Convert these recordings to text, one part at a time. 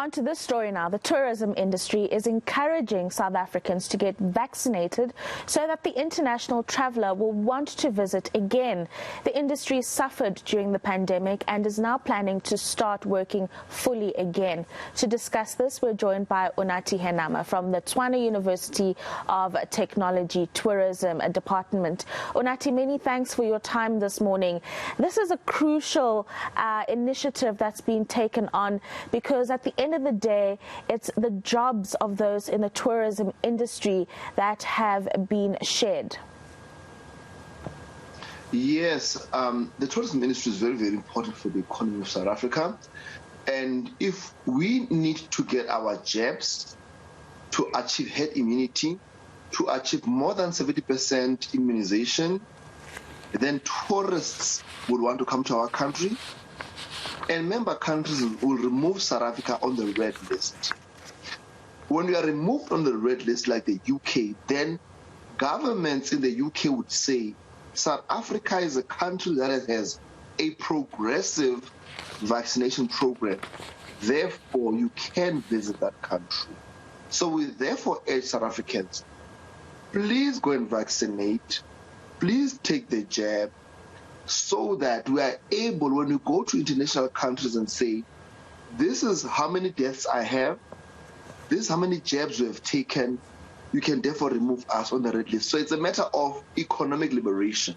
Onto this story now. The tourism industry is encouraging South Africans to get vaccinated so that the international traveller will want to visit again. The industry suffered during the pandemic and is now planning to start working fully again. To discuss this, we're joined by Unathi Henama from the Tshwane University of Technology Tourism Department. Unathi, many thanks for your time this morning. This is a crucial initiative that's been taken on because at the end of the day, it's the jobs of those in the tourism industry that have been shed. Yes, the tourism industry is very, very important for the economy of South Africa. And if we need to get our jabs to achieve herd immunity, to achieve more than 70% immunization, then tourists would want to come to our country. And member countries will remove South Africa on the red list. When we are removed on the red list like the UK, then governments in the UK would say South Africa is a country that has a progressive vaccination program. Therefore, you can visit that country. So we therefore urge South Africans, please go and vaccinate. Please take the jab, so that we are able, when we go to international countries and say, this is how many deaths I have, this is how many jabs we have taken, you can therefore remove us on the red list. So it's a matter of economic liberation.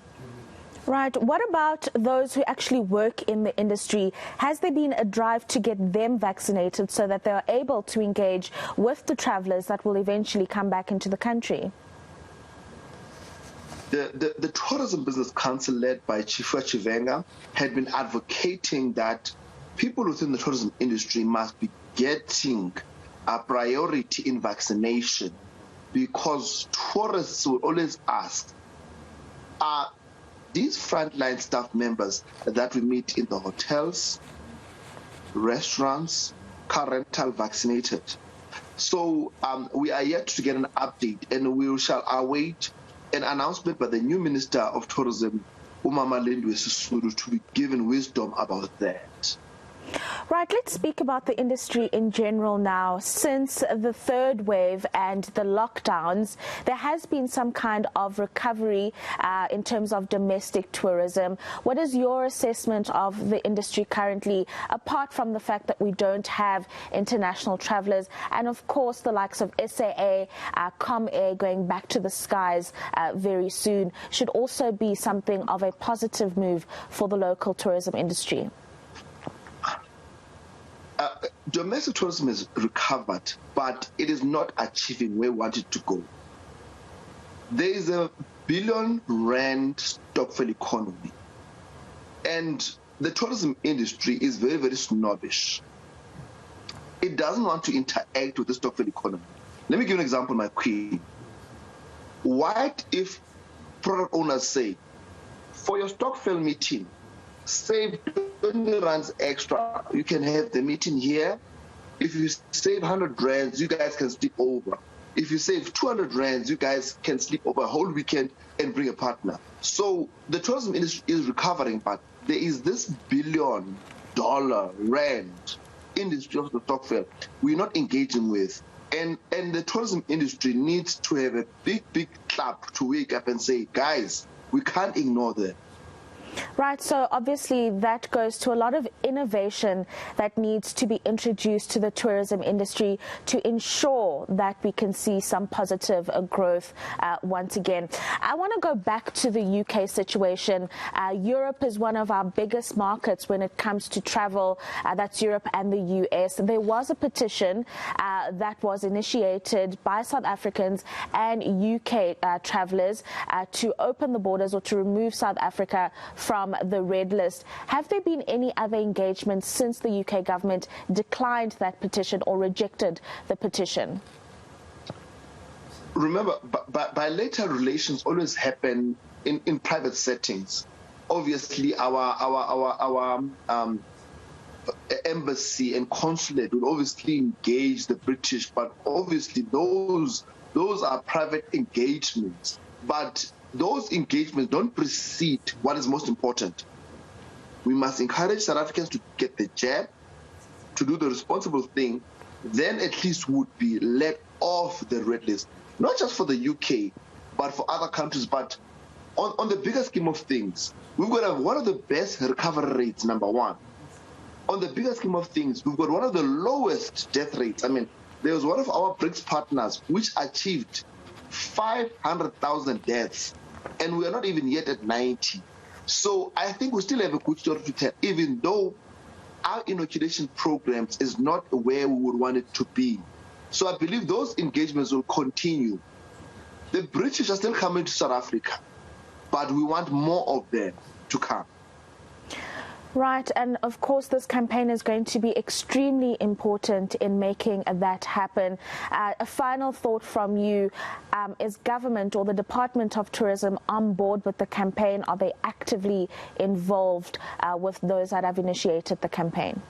Right. What about those who actually work in the industry? Has there been a drive to get them vaccinated so that they are able to engage with the travellers that will eventually come back into the country? The Tourism Business Council, led by Chifa Chivenga, had been advocating that people within the tourism industry must be getting a priority in vaccination, because tourists will always ask, are these frontline staff members that we meet in the hotels, restaurants, car rental vaccinated? So we are yet to get an update, and we shall await an announcement by the new Minister of Tourism, Umama Sisulu, to be given wisdom about that. Right, let's speak about the industry in general now. Since the third wave and the lockdowns, there has been some kind of recovery in terms of domestic tourism. What is your assessment of the industry currently, apart from the fact that we don't have international travellers and, of course, the likes of SAA, Comair going back to the skies very soon, should also be something of a positive move for the local tourism industry? Domestic tourism has recovered, but it is not achieving where we want it to go. There is a R1 billion stokvel economy, and the tourism industry is very, very snobbish. It doesn't want to interact with the stokvel economy. Let me give an example, my queen. What if product owners say, for your stokvel meeting, save 20 rands extra, you can have the meeting here. If you save 100 rands, you guys can sleep over. If you save 200 rands, you guys can sleep over a whole weekend and bring a partner. So the tourism industry is recovering, but there is this R1 billion industry of the stokvel we're not engaging with. And the tourism industry needs to have a big clap to wake up and say, guys, we can't ignore that. Right, so obviously that goes to a lot of innovation that needs to be introduced to the tourism industry to ensure that we can see some positive growth once again. I want to go back to the UK situation. Europe is one of our biggest markets when it comes to travel. That's Europe and the US. There was a petition that was initiated by South Africans and UK travellers to open the borders or to remove South Africa from the red list. Have there been any other engagements since the UK government declined that petition or rejected the petition? Remember, bilateral relations always happen in private settings. Obviously, our embassy and consulate will obviously engage the British, but obviously those are private engagements. But those engagements don't precede what is most important. We must encourage South Africans to get the jab. to do the responsible thing, then at least would be let off the red list, not just for the UK, but for other countries. But on the bigger scheme of things, we've got one of the best recovery rates, number one. On the bigger scheme of things, we've got one of the lowest death rates. I mean, there was one of our BRICS partners which achieved 500,000 deaths, and we are not even yet at 90. So I think we still have a good story to tell, even though our inoculation programs is not where we would want it to be. So I believe those engagements will continue. The British are still coming to South Africa, but we want more of them to come. Right, and of course this campaign is going to be extremely important in making that happen. A final thought from you, is government or the Department of Tourism on board with the campaign? Are they actively involved with those that have initiated the campaign?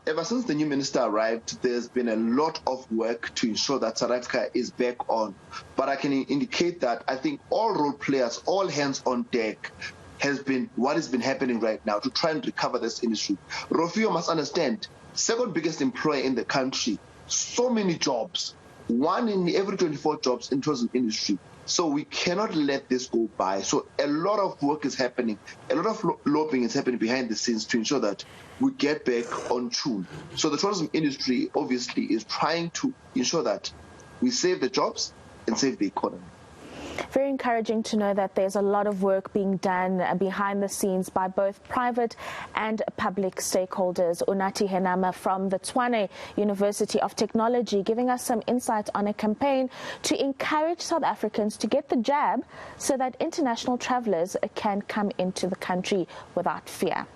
Ever since the new minister arrived, there's been a lot of work to ensure that South Africa is back on. But I can indicate that I think all role players, all hands on deck, has been what has been happening right now to try and recover this industry. Rofhiwa must understand, second biggest employer in the country, so many jobs, 1 in every 24 jobs in tourism industry. So we cannot let this go by. So a lot of work is happening, a lot of lobbying is happening behind the scenes to ensure that we get back on tune. So the tourism industry obviously is trying to ensure that we save the jobs and save the economy. Very encouraging to know that there's a lot of work being done behind the scenes by both private and public stakeholders. Unathi Henama from the Tshwane University of Technology giving us some insight on a campaign to encourage South Africans to get the jab so that international travellers can come into the country without fear.